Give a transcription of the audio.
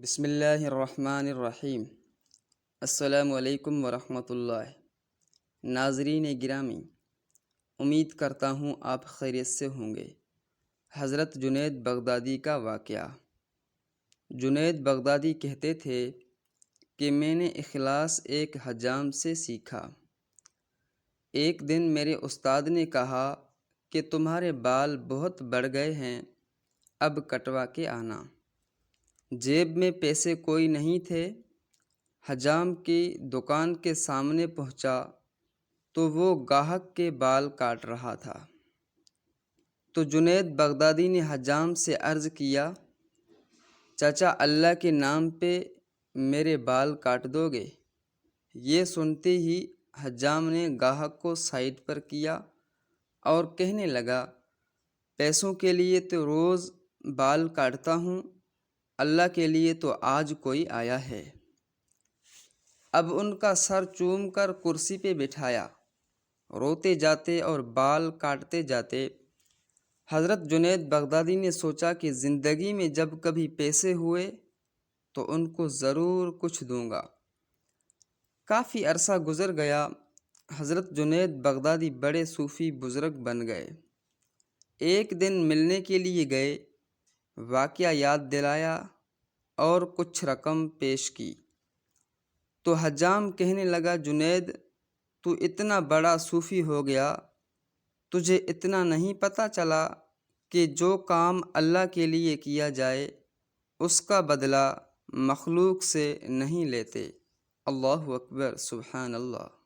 بسم اللہ الرحمن الرحیم۔ السلام علیکم ورحمۃ اللہ۔ ناظرین گرامی، امید کرتا ہوں آپ خیریت سے ہوں گے۔ حضرت جنید بغدادی کا واقعہ۔ جنید بغدادی کہتے تھے کہ میں نے اخلاص ایک حجام سے سیکھا۔ ایک دن میرے استاد نے کہا کہ تمہارے بال بہت بڑھ گئے ہیں، اب کٹوا کے آنا۔ جیب میں پیسے کوئی نہیں تھے۔ حجام کی دکان کے سامنے پہنچا تو وہ گاہک کے بال کاٹ رہا تھا۔ تو جنید بغدادی نے حجام سے عرض کیا، چچا اللہ کے نام پہ میرے بال کاٹ دو گے؟ یہ سنتے ہی حجام نے گاہک کو سائڈ پر کیا اور کہنے لگا، پیسوں کے لیے تو روز بال کاٹتا ہوں، اللہ کے لیے تو آج کوئی آیا ہے۔ اب ان کا سر چوم کر کرسی پہ بٹھایا، روتے جاتے اور بال کاٹتے جاتے۔ حضرت جنید بغدادی نے سوچا کہ زندگی میں جب کبھی پیسے ہوئے تو ان کو ضرور کچھ دوں گا۔ کافی عرصہ گزر گیا۔ حضرت جنید بغدادی بڑے صوفی بزرگ بن گئے۔ ایک دن ملنے کے لیے گئے، واقعہ یاد دلایا اور کچھ رقم پیش کی تو حجام کہنے لگا، جنید تو اتنا بڑا صوفی ہو گیا، تجھے اتنا نہیں پتہ چلا کہ جو کام اللہ کے لیے کیا جائے اس کا بدلہ مخلوق سے نہیں لیتے۔ اللہ اکبر، سبحان اللہ۔